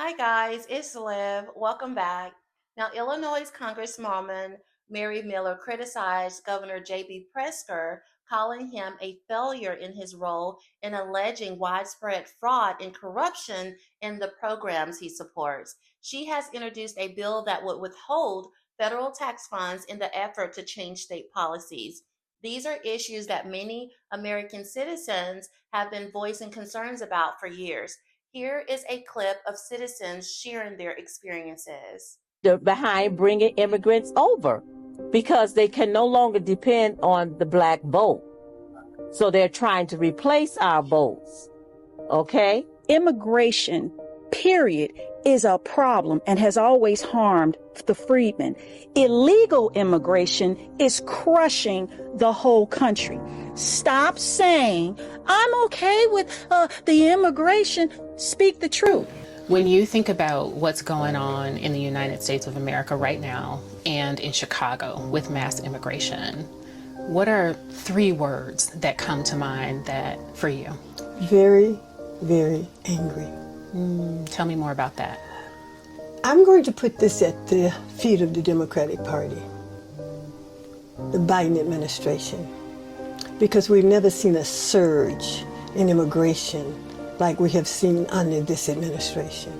Hi guys, it's Liv. Welcome back. Now, Illinois Congresswoman Mary Miller criticized Governor J.B. Pritzker, calling him a failure in his role in alleging widespread fraud and corruption in the programs he supports. She has introduced a bill that would withhold federal tax funds in the effort to change state policies. These are issues that many American citizens have been voicing concerns about for years. Here is a clip of citizens sharing their experiences. Behind bringing immigrants over because they can no longer depend on the black vote. So they're trying to replace our votes. Okay? Immigration, period, is a problem and has always harmed the freedmen. Illegal immigration is crushing the whole country. Stop saying, I'm okay with the immigration. Speak the truth. When you think about what's going on in the United States of America right now and in Chicago with mass immigration, what are 3 words that come to mind that for you? Very, very angry. Tell me more about that. I'm going to put this at the feet of the Democratic Party, the Biden administration, because we've never seen a surge in immigration like we have seen under this administration.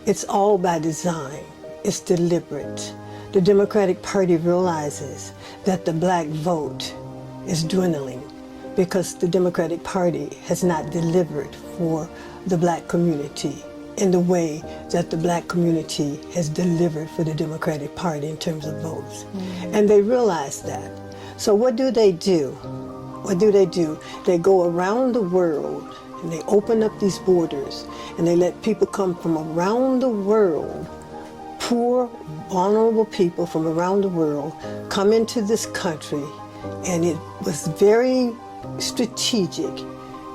It's all by design. It's deliberate. The Democratic Party realizes that the black vote is dwindling because the Democratic Party has not delivered for the black community in the way that the black community has delivered for the Democratic Party in terms of votes. And they realize that. So what do? What do? They go around the world and they open up these borders and they let people come from around the world, poor, vulnerable people from around the world come into this country, and it was very strategic.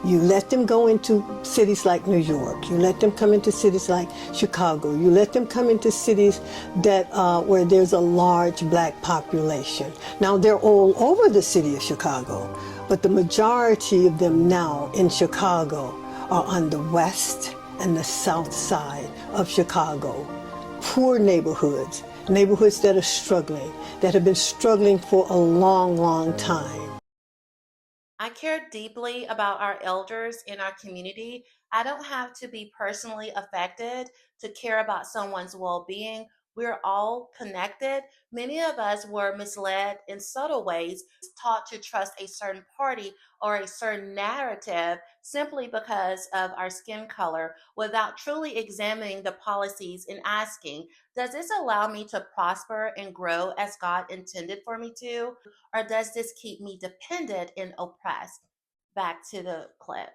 You let them go into cities like New York. You let them come into cities like Chicago. You let them come into cities that where there's a large black population. Now, they're all over the city of Chicago, but the majority of them now in Chicago are on the west and the south side of Chicago. Poor neighborhoods, neighborhoods that are struggling, that have been struggling for a long, long time. I care deeply about our elders in our community. I don't have to be personally affected to care about someone's well being. We're all connected. Many of us were misled in subtle ways, taught to trust a certain party or a certain narrative simply because of our skin color without truly examining the policies and asking, does this allow me to prosper and grow as God intended for me to? Or does this keep me dependent and oppressed? Back to the clip.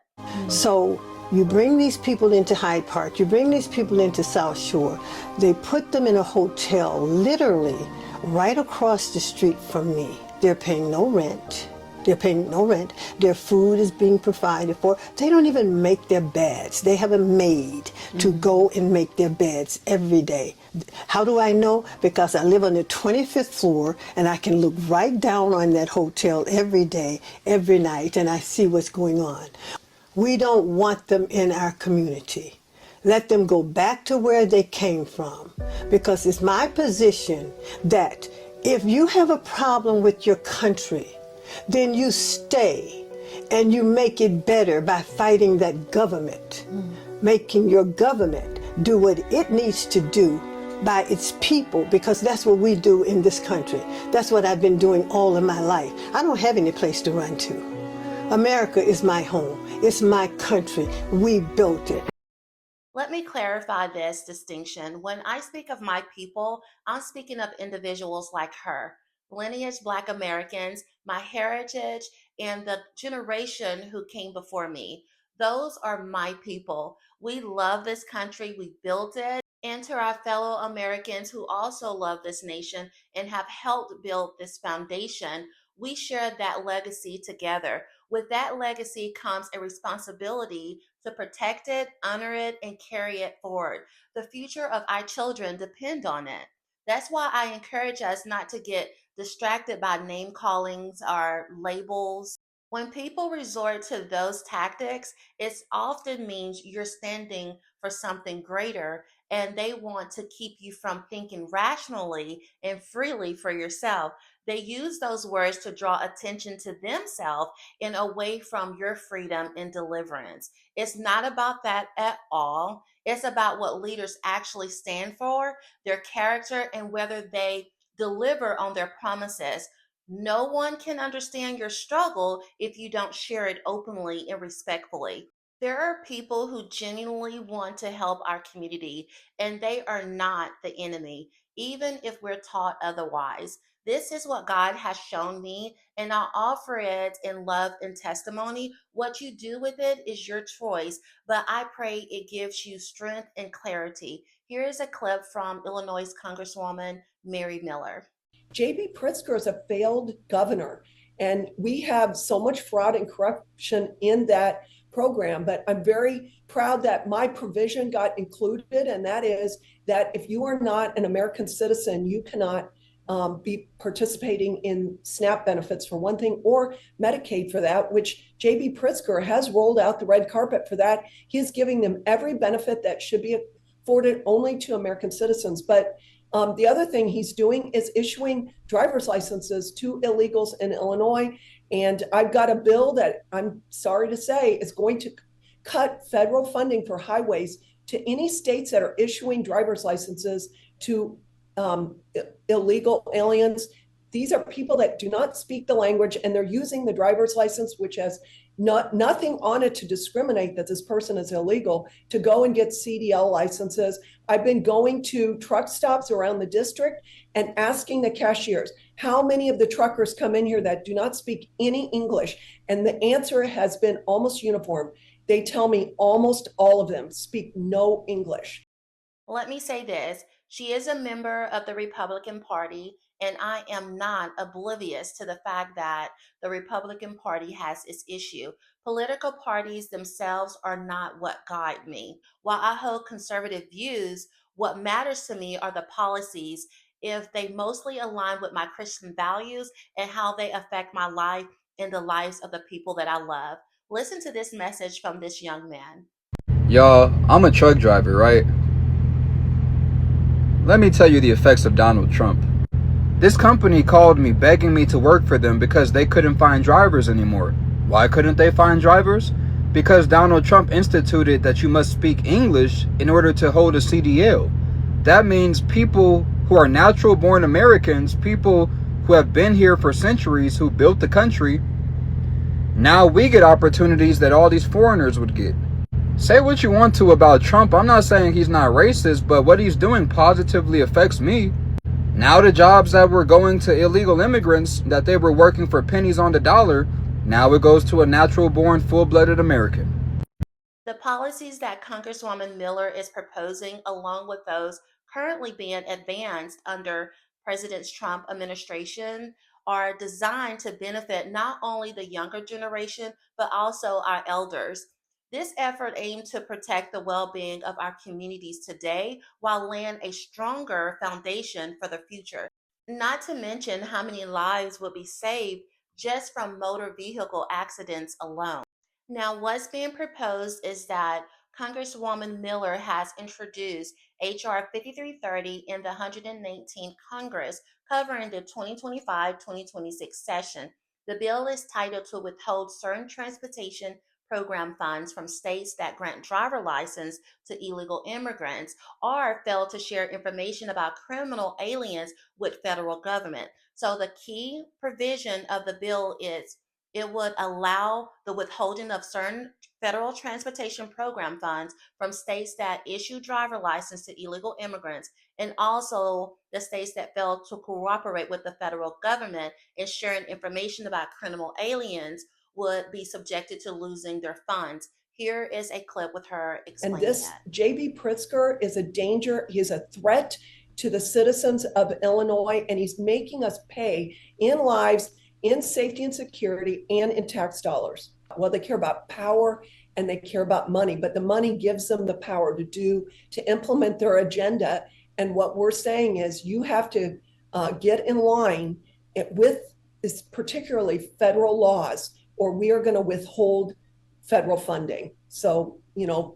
So you bring these people into Hyde Park, you bring these people into South Shore, they put them in a hotel literally right across the street from me. They're paying no rent. Their food is being provided for. They don't even make their beds. They have a maid to go and make their beds every day. How do I know? Because I live on the 25th floor and I can look right down on that hotel every day, every night, and I see what's going on. We don't want them in our community. Let them go back to where they came from, because it's my position that if you have a problem with your country, then you stay and you make it better by fighting that government, making your government do what it needs to do by its people, because that's what we do in this country. That's what I've been doing all of my life. I don't have any place to run to. America is my home. It's my country. We built it. Let me clarify this distinction. When I speak of my people, I'm speaking of individuals like her, lineage Black Americans, my heritage, and the generation who came before me. Those are my people. We love this country, we built it. And to our fellow Americans who also love this nation and have helped build this foundation, we share that legacy together. With that legacy comes a responsibility to protect it, honor it, and carry it forward. The future of our children depend on it. That's why I encourage us not to get distracted by name callings or labels. When people resort to those tactics, it often means you're standing for something greater, and they want to keep you from thinking rationally and freely for yourself. They use those words to draw attention to themselves and away from your freedom and deliverance. It's not about that at all. It's about what leaders actually stand for, their character, and whether they deliver on their promises. No one can understand your struggle if you don't share it openly and respectfully. There are people who genuinely want to help our community, and they are not the enemy, even if we're taught otherwise. This is what God has shown me, and I'll offer it in love and testimony. What you do with it is your choice, but I pray it gives you strength and clarity. Here is a clip from Illinois' Congresswoman Mary Miller. J.B. Pritzker is a failed governor, and we have so much fraud and corruption in that program. But I'm very proud that my provision got included, and that is that if you are not an American citizen, you cannot be participating in SNAP benefits for one thing, or Medicaid for that, which J.B. Pritzker has rolled out the red carpet for that. He is giving them every benefit that should be afforded only to American citizens. But the other thing he's doing is issuing driver's licenses to illegals in Illinois. And I've got a bill that, I'm sorry to say, is going to cut federal funding for highways to any states that are issuing driver's licenses to illegal aliens. These are people that do not speak the language, and they're using the driver's license, which has nothing on it to discriminate that this person is illegal, to go and get CDL licenses. I've been going to truck stops around the district and asking the cashiers, how many of the truckers come in here that do not speak any English? And the answer has been almost uniform. They tell me almost all of them speak no English. Let me say this. She is a member of the Republican Party, and I am not oblivious to the fact that the Republican Party has its issue. Political parties themselves are not what guide me. While I hold conservative views, what matters to me are the policies, if they mostly align with my Christian values and how they affect my life and the lives of the people that I love. Listen to this message from this young man. Y'all, I'm a truck driver, right? Let me tell you the effects of Donald Trump. This company called me begging me to work for them because they couldn't find drivers anymore. Why couldn't they find drivers? Because Donald Trump instituted that you must speak English in order to hold a CDL. That means people who are natural born Americans, people who have been here for centuries, who built the country, now we get opportunities that all these foreigners would get. Say what you want to about Trump. I'm not saying he's not racist, but what he's doing positively affects me. Now the jobs that were going to illegal immigrants, that they were working for pennies on the dollar, now it goes to a natural-born, full-blooded American. The policies that Congresswoman Miller is proposing, along with those currently being advanced under President Trump administration, are designed to benefit not only the younger generation, but also our elders. This effort aims to protect the well-being of our communities today while laying a stronger foundation for the future. Not to mention how many lives will be saved just from motor vehicle accidents alone. Now, what's being proposed is that Congresswoman Miller has introduced H.R. 5330 in the 119th Congress, covering the 2025-2026 session. The bill is titled to withhold certain transportation program funds from states that grant driver license to illegal immigrants or fail to share information about criminal aliens with federal government. So the key provision of the bill is it would allow the withholding of certain federal transportation program funds from states that issue driver license to illegal immigrants, and also the states that fail to cooperate with the federal government in sharing information about criminal aliens would be subjected to losing their funds. Here is a clip with her explaining And this that. J.B. Pritzker is a danger. He is a threat to the citizens of Illinois, and he's making us pay in lives, in safety and security, and in tax dollars. Well, they care about power and they care about money, but the money gives them the power to implement their agenda. And what we're saying is you have to get in line with this, particularly federal laws, or we are going to withhold federal funding. So,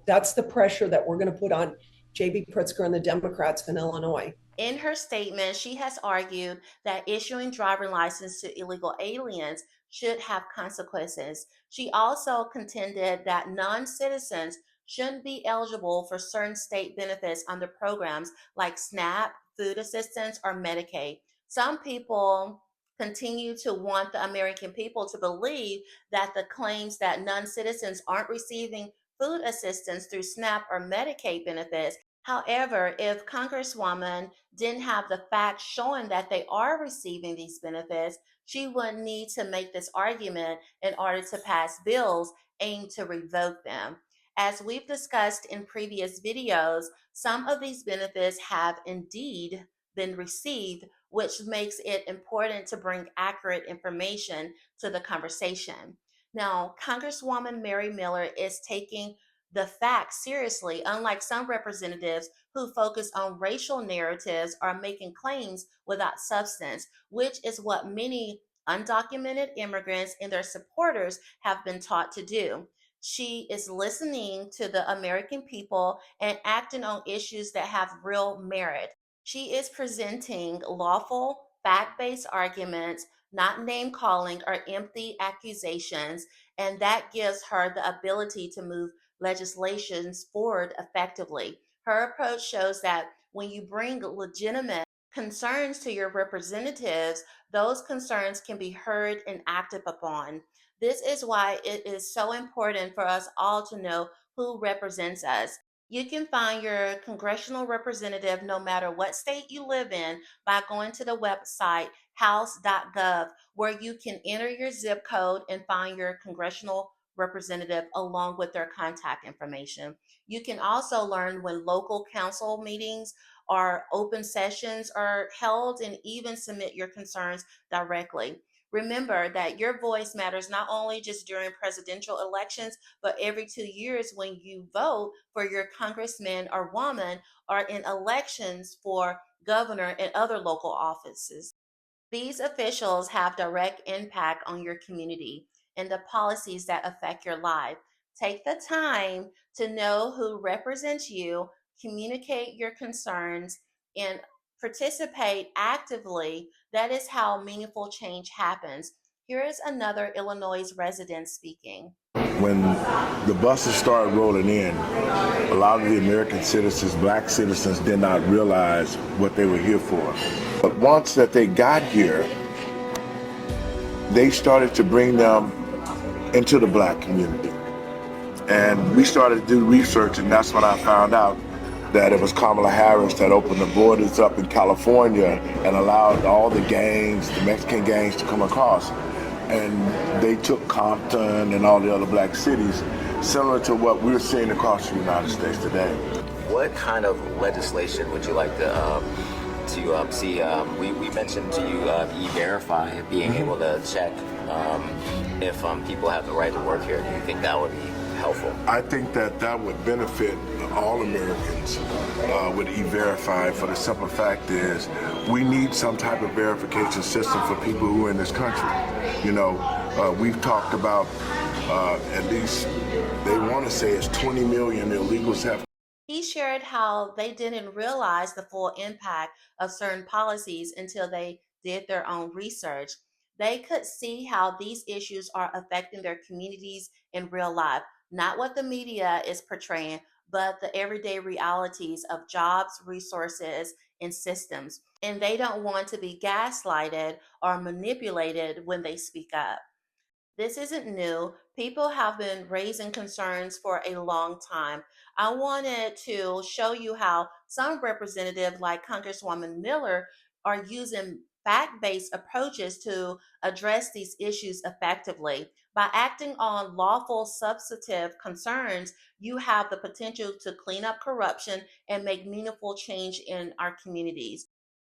that's the pressure that we're going to put on J.B. Pritzker and the Democrats in Illinois. In her statement, she has argued that issuing driver's license to illegal aliens should have consequences. She also contended that non-citizens shouldn't be eligible for certain state benefits under programs like SNAP, food assistance, or Medicaid. Some people continue to want the American people to believe that the claims that non-citizens aren't receiving food assistance through SNAP or Medicaid benefits. However, if Congresswoman didn't have the facts showing that they are receiving these benefits, she would need to make this argument in order to pass bills aimed to revoke them. As we've discussed in previous videos, some of these benefits have indeed been received, which makes it important to bring accurate information to the conversation. Now, Congresswoman Mary Miller is taking the facts seriously, unlike some representatives who focus on racial narratives or making claims without substance, which is what many undocumented immigrants and their supporters have been taught to do. She is listening to the American people and acting on issues that have real merit. She is presenting lawful, fact based arguments, not name calling or empty accusations, and that gives her the ability to move legislations forward effectively. Her approach shows that when you bring legitimate concerns to your representatives, those concerns can be heard and acted upon. This is why it is so important for us all to know who represents us. You can find your congressional representative no matter what state you live in by going to the website house.gov, where you can enter your zip code and find your congressional representative along with their contact information. You can also learn when local council meetings or open sessions are held and even submit your concerns directly. Remember that your voice matters not only just during presidential elections, but every 2 years when you vote for your congressman or woman or in elections for governor and other local offices. These officials have direct impact on your community and the policies that affect your life. Take the time to know who represents you, communicate your concerns, and participate actively. That is how meaningful change happens. Here is another Illinois resident speaking. When the buses started rolling in, a lot of the American citizens, black citizens, did not realize what they were here for. But once that they got here, they started to bring them into the black community. And we started to do research, and that's when I found out that it was Kamala Harris that opened the borders up in California and allowed all the gangs, the Mexican gangs, to come across. And they took Compton and all the other black cities, similar to what we're seeing across the United States today. What kind of legislation would you like to see? We mentioned to you E-Verify, being able to check if people have the right to work here. Do you think that would be helpful? I think that would benefit all Americans with E-Verify, for the simple fact is we need some type of verification system for people who are in this country. We've talked about at least, they want to say it's 20 million illegals have. He shared how they didn't realize the full impact of certain policies until they did their own research. They could see how these issues are affecting their communities in real life, not what the media is portraying, but the everyday realities of jobs, resources, and systems. And they don't want to be gaslighted or manipulated when they speak up. This isn't new. People have been raising concerns for a long time. I wanted to show you how some representatives like Congresswoman Miller are using fact-based approaches to address these issues effectively. By acting on lawful substantive concerns, you have the potential to clean up corruption and make meaningful change in our communities.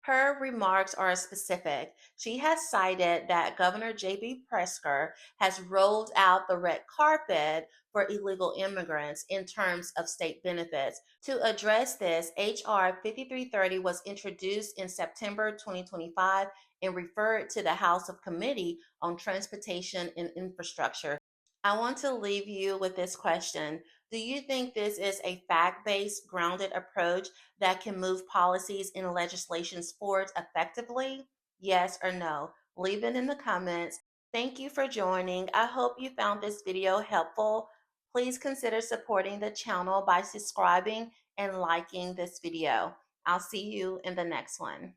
Her remarks are specific. She has cited that Governor J.B. Pritzker has rolled out the red carpet for illegal immigrants in terms of state benefits. To address this, H.R. 5330 was introduced in September 2025 and referred to the House of Committee on Transportation and Infrastructure. I want to leave you with this question. Do you think this is a fact-based, grounded approach that can move policies and legislations forward effectively? Yes or no? Leave it in the comments. Thank you for joining. I hope you found this video helpful. Please consider supporting the channel by subscribing and liking this video. I'll see you in the next one.